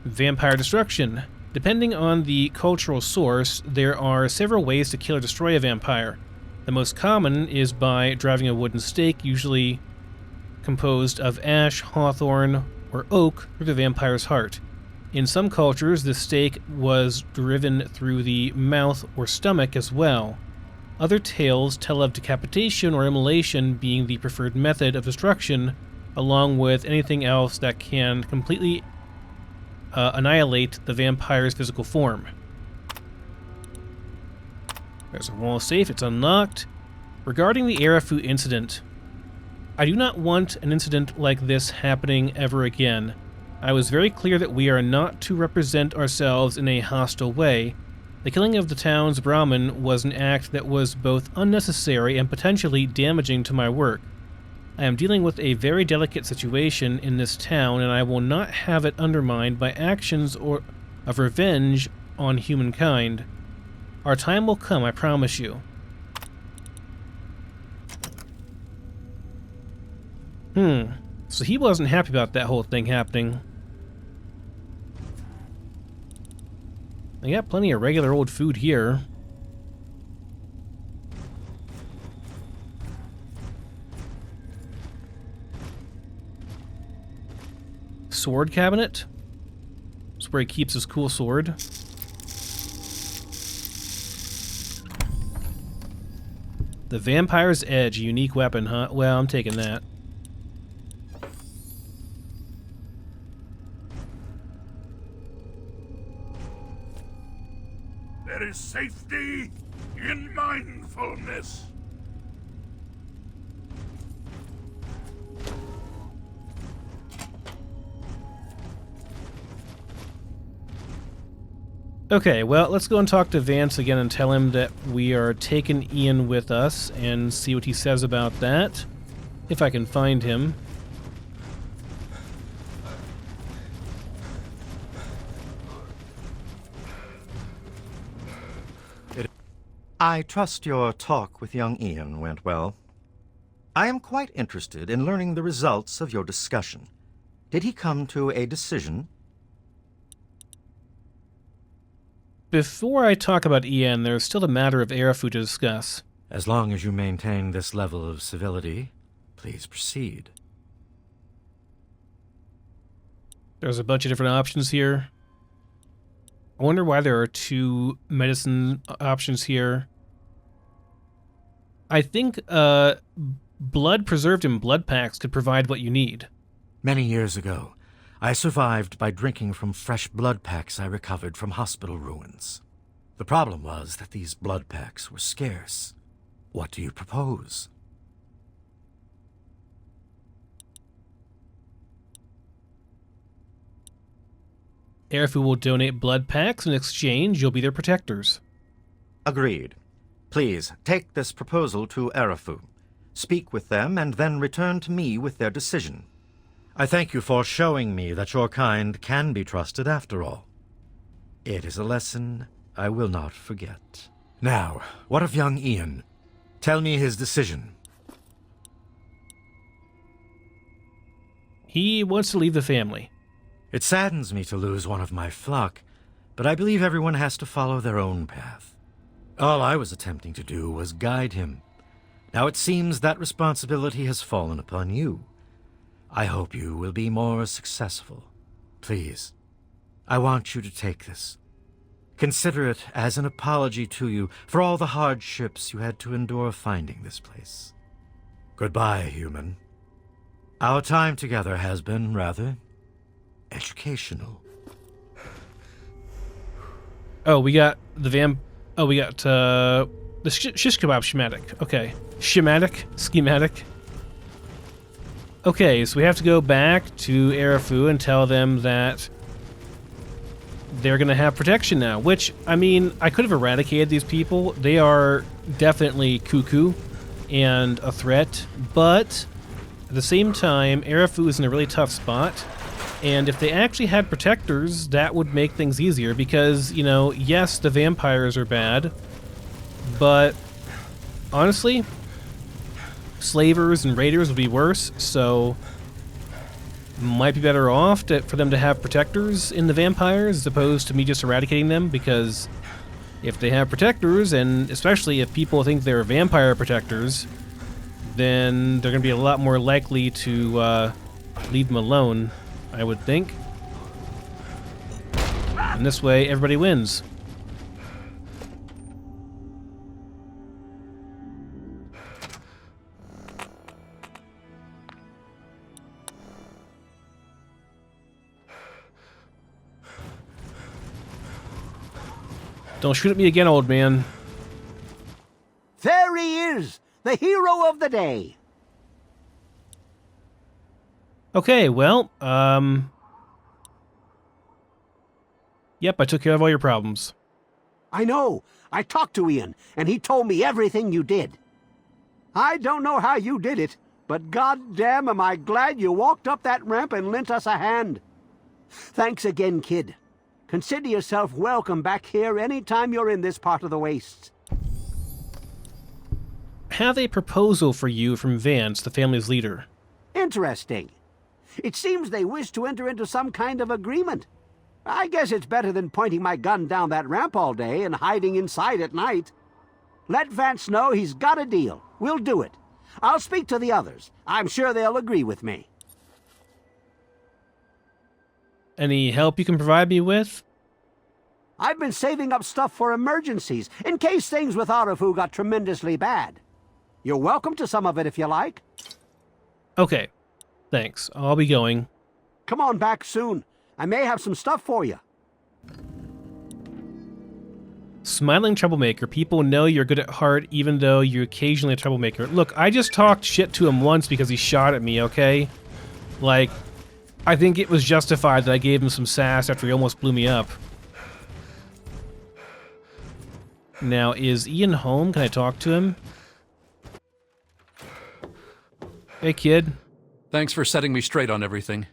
Vampire destruction. Depending on the cultural source, there are several ways to kill or destroy a vampire. The most common is by driving a wooden stake, usually composed of ash, hawthorn, or oak, through the vampire's heart. In some cultures, the stake was driven through the mouth or stomach as well. Other tales tell of decapitation or immolation being the preferred method of destruction, along with anything else that can completely annihilate the vampire's physical form. There's a wall safe, it's unlocked. Regarding the Arefu incident, I do not want an incident like this happening ever again. I was very clear that we are not to represent ourselves in a hostile way. The killing of the town's Brahmin was an act that was both unnecessary and potentially damaging to my work. I am dealing with a very delicate situation in this town, and I will not have it undermined by actions of revenge on humankind. Our time will come, I promise you. So he wasn't happy about that whole thing happening. I got plenty of regular old food here. Sword cabinet. That's where he keeps his cool sword. The Vampire's Edge, a unique weapon, huh? Well, I'm taking that. There is safety in mindfulness. Okay, well, let's go and talk to Vance again and tell him that we are taking Ian with us and see what he says about that. If I can find him. I trust your talk with young Ian went well. I am quite interested in learning the results of your discussion. Did he come to a decision? Before I talk about Ian, there's still a matter of Arefu to discuss. As long as you maintain this level of civility, please proceed. There's a bunch of different options here. I wonder why there are 2 medicine options here. I think blood preserved in blood packs could provide what you need. Many years ago, I survived by drinking from fresh blood packs I recovered from hospital ruins. The problem was that these blood packs were scarce. What do you propose? Arefu will donate blood packs. In exchange, you'll be their protectors. Agreed. Please, take this proposal to Arefu. Speak with them, and then return to me with their decision. I thank you for showing me that your kind can be trusted after all. It is a lesson I will not forget. Now, what of young Ian? Tell me his decision. He wants to leave the family. It saddens me to lose one of my flock, but I believe everyone has to follow their own path. All I was attempting to do was guide him. Now it seems that responsibility has fallen upon you. I hope you will be more successful. Please, I want you to take this. Consider it as an apology to you for all the hardships you had to endure finding this place. Goodbye, human. Our time together has been rather educational. Oh, we got the we got the shish kebab schematic. Okay. Schematic. Okay, so we have to go back to Arefu and tell them that they're going to have protection now, which, I mean, I could have eradicated these people. They are definitely cuckoo and a threat, but at the same time, Arefu is in a really tough spot, and if they actually had protectors, that would make things easier because, you know, yes, the vampires are bad, but honestly, slavers and raiders would be worse, so might be better off for them to have protectors in the vampires as opposed to me just eradicating them, because if they have protectors, and especially if people think they're vampire protectors, then they're going to be a lot more likely to leave them alone, I would think. And this way, everybody wins. Don't shoot at me again, old man. There he is, the hero of the day. Okay, well, yep, I took care of all your problems. I know. I talked to Ian, and he told me everything you did. I don't know how you did it, but goddamn am I glad you walked up that ramp and lent us a hand. Thanks again, kid. Consider yourself welcome back here anytime you're in this part of the wastes. Have a proposal for you from Vance, the family's leader. Interesting. It seems they wish to enter into some kind of agreement. I guess it's better than pointing my gun down that ramp all day and hiding inside at night. Let Vance know he's got a deal. We'll do it. I'll speak to the others. I'm sure they'll agree with me. Any help you can provide me with? I've been saving up stuff for emergencies, in case things with Arefu got tremendously bad. You're welcome to some of it if you like. Okay, thanks. I'll be going. Come on back soon. I may have some stuff for you. Smiling troublemaker. People know you're good at heart, even though you're occasionally a troublemaker. Look, I just talked shit to him once because he shot at me, okay? Like, I think it was justified that I gave him some sass after he almost blew me up. Now, is Ian home? Can I talk to him? Hey, kid. Thanks for setting me straight on everything.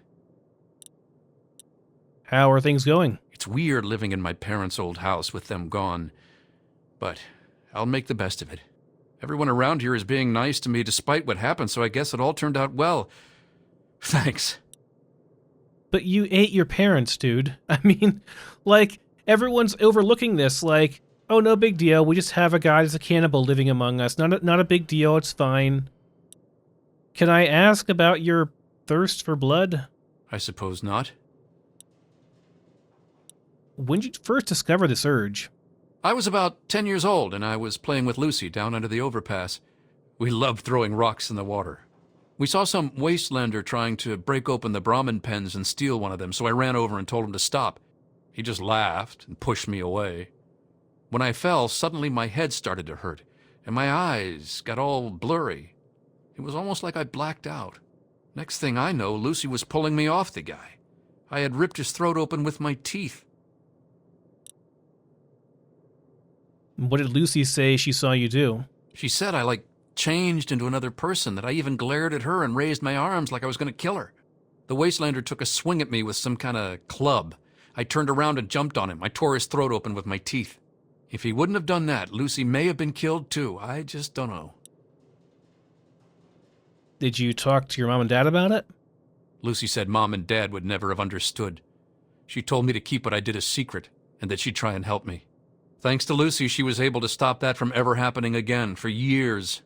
How are things going? It's weird living in my parents' old house with them gone, but I'll make the best of it. Everyone around here is being nice to me despite what happened, so I guess it all turned out well. Thanks. But you ate your parents, dude. I mean, like, everyone's overlooking this, like, oh, no big deal. We just have a guy that's a cannibal living among us. Not a big deal. It's fine. Can I ask about your thirst for blood? I suppose not. When did you first discover this urge? I was about 10 years old, and I was playing with Lucy down under the overpass. We loved throwing rocks in the water. We saw some Wastelander trying to break open the Brahmin pens and steal one of them, so I ran over and told him to stop. He just laughed and pushed me away. When I fell, suddenly my head started to hurt, and my eyes got all blurry. It was almost like I blacked out. Next thing I know, Lucy was pulling me off the guy. I had ripped his throat open with my teeth. What did Lucy say she saw you do? She said I, changed into another person, that I even glared at her and raised my arms like I was going to kill her. The Wastelander took a swing at me with some kind of club. I turned around and jumped on him. I tore his throat open with my teeth. If he wouldn't have done that, Lucy may have been killed too. I just don't know. Did you talk to your mom and dad about it? Lucy said Mom and Dad would never have understood. She told me to keep what I did a secret, and that she'd try and help me. Thanks to Lucy, she was able to stop that from ever happening again for years.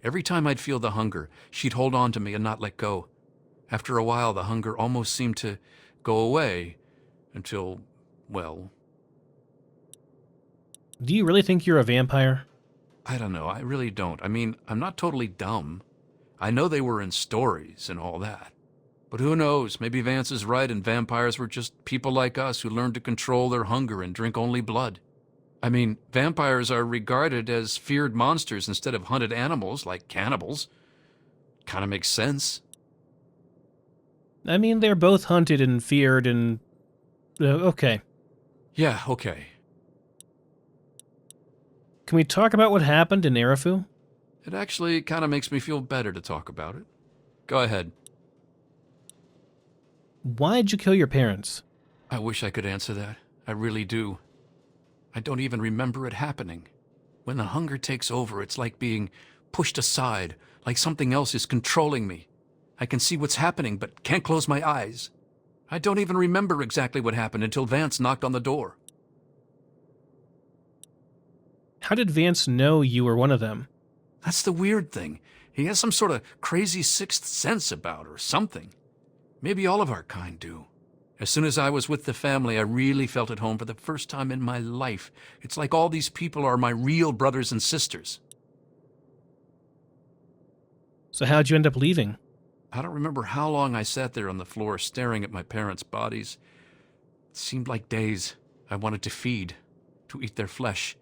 Every time I'd feel the hunger, she'd hold on to me and not let go. After a while, the hunger almost seemed to go away until, well... Do you really think you're a vampire? I don't know. I really don't. I mean, I'm not totally dumb. I know they were in stories and all that. But who knows? Maybe Vance is right and vampires were just people like us who learned to control their hunger and drink only blood. I mean, vampires are regarded as feared monsters instead of hunted animals like cannibals. Kind of makes sense. I mean, they're both hunted and feared and... okay. Yeah, okay. Can we talk about what happened in Arefu? It actually kind of makes me feel better to talk about it. Go ahead. Why'd you kill your parents? I wish I could answer that. I really do. I don't even remember it happening. When the hunger takes over, it's like being pushed aside, like something else is controlling me. I can see what's happening, but can't close my eyes. I don't even remember exactly what happened until Vance knocked on the door. How did Vance know you were one of them? That's the weird thing. He has some sort of crazy sixth sense about or something. Maybe all of our kind do. As soon as I was with the family, I really felt at home for the first time in my life. It's like all these people are my real brothers and sisters. So how'd you end up leaving? I don't remember how long I sat there on the floor staring at my parents' bodies. It seemed like days. I wanted to feed, to eat their flesh.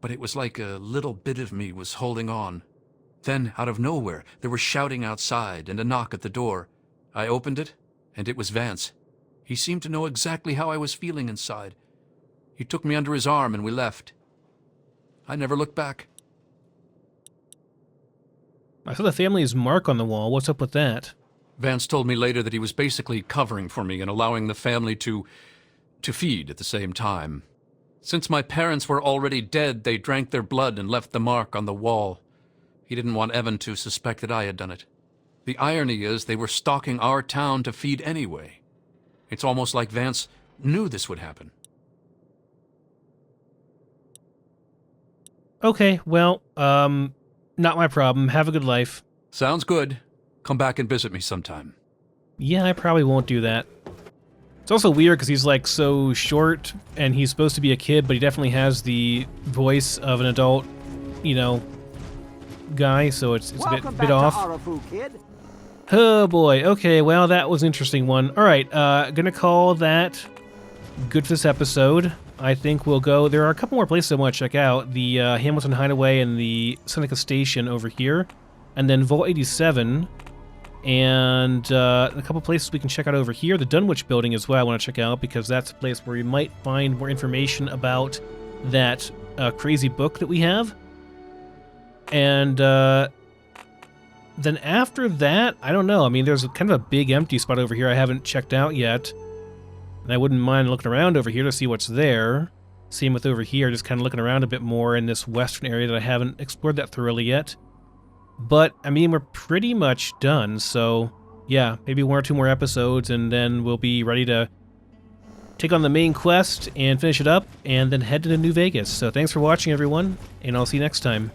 But it was like a little bit of me was holding on. Then, out of nowhere, there was shouting outside and a knock at the door. I opened it, and it was Vance. He seemed to know exactly how I was feeling inside. He took me under his arm and we left. I never looked back. I saw the family's mark on the wall. What's up with that? Vance told me later that he was basically covering for me and allowing the family to feed at the same time. Since my parents were already dead, they drank their blood and left the mark on the wall. He didn't want Evan to suspect that I had done it. The irony is they were stalking our town to feed anyway. It's almost like Vance knew this would happen. Okay, well, not my problem. Have a good life. Sounds good. Come back and visit me sometime. Yeah, I probably won't do that. It's also weird because he's like so short and he's supposed to be a kid, but he definitely has the voice of an adult, guy, so it's a bit off. Arefu, kid. Oh boy, okay, well that was an interesting one. Alright, gonna call that good for this episode. I think we'll go, there are a couple more places I want to check out. The Hamilton Hideaway and the Seneca Station over here. And then Vault 87. And a couple places we can check out over here. The Dunwich Building as well I want to check out because that's a place where we might find more information about that crazy book that we have. And then after that, I don't know. I mean, there's kind of a big empty spot over here I haven't checked out yet. And I wouldn't mind looking around over here to see what's there. Same with over here, just kind of looking around a bit more in this western area that I haven't explored that thoroughly yet. But, I mean, we're pretty much done, so yeah, maybe 1 or 2 more episodes, and then we'll be ready to take on the main quest and finish it up, and then head to New Vegas. So thanks for watching, everyone, and I'll see you next time.